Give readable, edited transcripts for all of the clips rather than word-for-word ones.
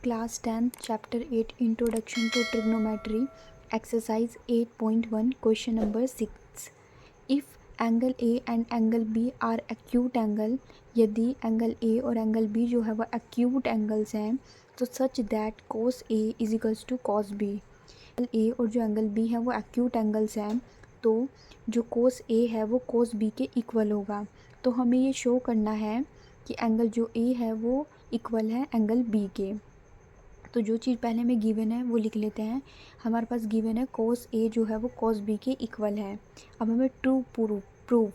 Class 10th chapter 8 introduction to trigonometry exercise 8.1 question number 6। If angle A and angle B are acute angle, यदि angle A और angle B जो है वो acute angles हैं तो such that cos A is equals to cos B. Angle A और जो angle B है वो एक्यूट एंगल्स हैं तो जो कोस ए है वो कोस बी के इक्वल होगा। तो हमें ये शो करना है कि एंगल जो ए है वो इक्वल है एंगल बी के। तो जो चीज़ पहले में गिवन है वो लिख लेते हैं। हमारे पास गिवन है कोस ए जो है वो कोस बी के इक्वल है। अब हमें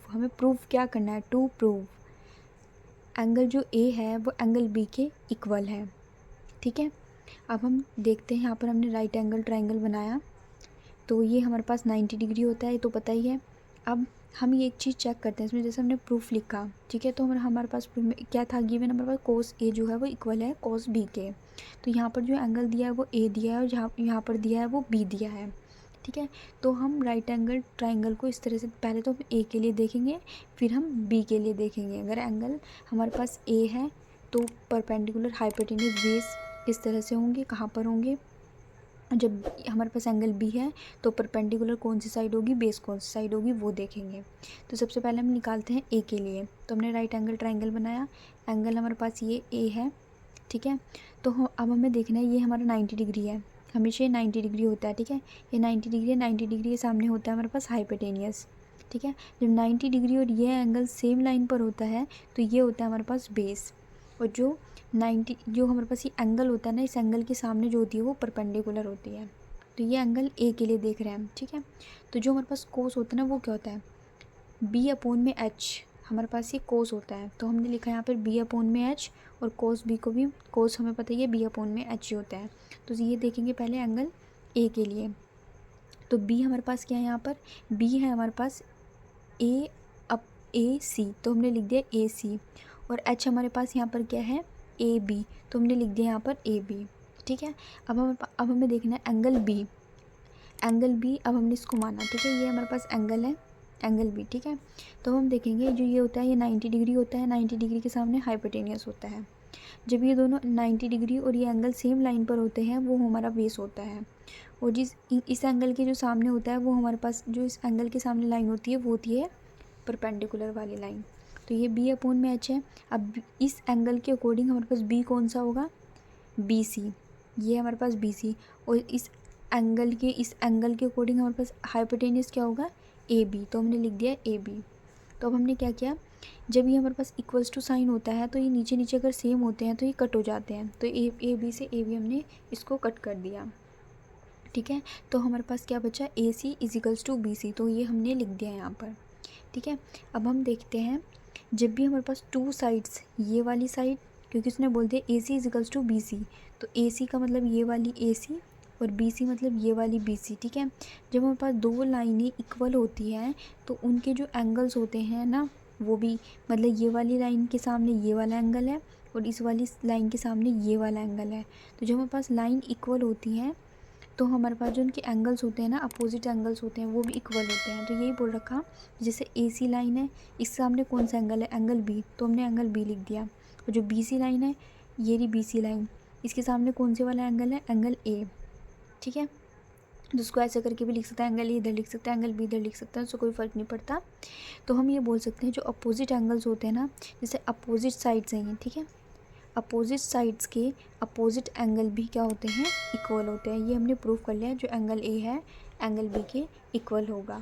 हमें प्रूफ क्या करना है, टू प्रूव एंगल जो ए है वो एंगल बी के इक्वल है। ठीक है, अब हम देखते हैं। यहाँ पर हमने राइट एंगल ट्राइंगल बनाया तो ये हमारे पास 90 डिग्री होता है, ये तो पता ही है। अब हम ये एक चीज़ चेक करते हैं इसमें, जैसे हमने प्रूफ लिखा, ठीक है, तो हमारे पास प्रूफ में क्या था, गिवन हमारे पास कोस ए जो है वो इक्वल है कोस बी के। तो यहाँ पर जो एंगल दिया है वो ए दिया है और जहाँ यहाँ पर दिया है वो बी दिया है। ठीक है, तो हम राइट एंगल ट्राइंगल को इस तरह से पहले तो हम ए के लिए देखेंगे, फिर हम बी के लिए देखेंगे। अगर एंगल हमारे पास ए है तो परपेंडिकुलर हाइपोटेन्यूज बेस इस तरह से होंगे, कहाँ पर होंगे, जब हमारे पास एंगल बी है तो परपेंडिकुलर कौन सी साइड होगी, बेस कौन सी साइड होगी, वो देखेंगे। तो सबसे पहले हम निकालते हैं ए के लिए। तो हमने राइट एंगल ट्राइंगल बनाया, एंगल हमारे पास ये ए है। ठीक है, तो अब हमें देखना है ये हमारा 90 डिग्री है, हमेशा ये 90 डिग्री होता है। ठीक है, ये 90 डिग्री है, 90 डिग्री के सामने होता है हमारे पास हाइपोटेनियस। ठीक है, जब 90 डिग्री और ये एंगल सेम लाइन पर होता है तो ये होता है हमारे पास बेस। और जो 90 जो हमारे पास ये एंगल होता है ना, इस एंगल के सामने जो होती है वो परपेंडिकुलर होती है। तो ये एंगल ए के लिए देख रहे हैं हम। ठीक है, तो जो हमारे पास कोस होता है ना वो क्या होता है, बी अपॉन में एच, हमारे पास ये कोस होता है। तो हमने लिखा है यहाँ पर बी अपॉन में एच, और कोस बी को भी, कोस हमें पता ही है बी अपॉन में एच ही होता है। तो ये देखेंगे पहले एंगल ए के लिए। तो बी हमारे पास क्या है, यहाँ पर बी है हमारे पास ए सी, तो हमने लिख दिया ए सी। और एच हमारे पास यहाँ पर क्या है, ए बी, तो हमने लिख दिया यहाँ पर ए बी। ठीक है, अब हमें देखना है एंगल बी। अब हमने इसको माना, ठीक है, ये हमारे पास एंगल है एंगल बी। ठीक है, तो हम देखेंगे जो ये होता है ये 90 डिग्री होता है, 90 डिग्री के सामने हाइपोटेनियस होता है। जब ये दोनों 90 डिग्री और ये एंगल सेम लाइन पर होते हैं वो हमारा बेस होता है। और इस एंगल के जो सामने होता है वो हमारे पास, जो इस एंगल के सामने लाइन होती है वो होती है परपेंडिकुलर वाली लाइन। तो ये बी अपॉन में एच है। अब इस एंगल के अकॉर्डिंग हमारे पास बी कौन सा होगा, बी सी, ये हमारे पास बी सी। और इस एंगल के अकॉर्डिंग हमारे पास हाइपोटेनियस क्या होगा, ए बी, तो हमने लिख दिया ए बी। तो अब हमने क्या किया, जब ये हमारे पास इक्वल्स टू साइन होता है तो ये नीचे नीचे अगर सेम होते हैं तो ये कट हो जाते हैं। तो ए बी से ए बी हमने इसको कट कर दिया। ठीक है, तो हमारे पास क्या बचा, A C is equals to B C, तो ये हमने लिख दिया यहाँ पर। ठीक है, अब हम देखते हैं जब भी हमारे पास टू साइड्स, ये वाली साइड, क्योंकि उसने बोल दिया A C is equals to B C, तो ए सी का मतलब ये वाली ए सी और बी सी मतलब ये वाली बी सी। ठीक है, जब हमारे पास दो लाइनें इक्वल होती हैं तो उनके जो एंगल्स होते हैं ना वो भी, मतलब ये वाली लाइन के सामने ये वाला एंगल है और इस वाली लाइन के सामने ये वाला एंगल है। तो जब हमारे पास लाइन इक्वल होती हैं तो हमारे पास जो उनके एंगल्स होते हैं ना, अपोजिट एंगल्स होते हैं, वो भी इक्वल होते हैं। तो यही बोल रखा, जैसे ए सी लाइन है, इसके सामने कौन सा एंगल है, एंगल बी, तो हमने एंगल बी लिख दिया। और जो बी सी लाइन है, ये रही बी सी लाइन, इसके सामने कौन से वाला एंगल है, एंगल ए। ठीक है, तो उसको ऐसे करके भी लिख सकते हैं, एंगल ए इधर लिख सकते हैं, एंगल बी इधर लिख सकते हैं, उससे कोई फ़र्क नहीं पड़ता। तो हम ये बोल सकते हैं जो अपोजिट एंगल्स होते हैं ना, जैसे अपोजिट साइड्स हैं ये, ठीक है, अपोजिट साइड्स के अपोजिट एंगल भी क्या होते हैं, इक्वल होते हैं। ये हमने प्रूव कर लिया है, जो एंगल ए है एंगल बी के इक्वल होगा।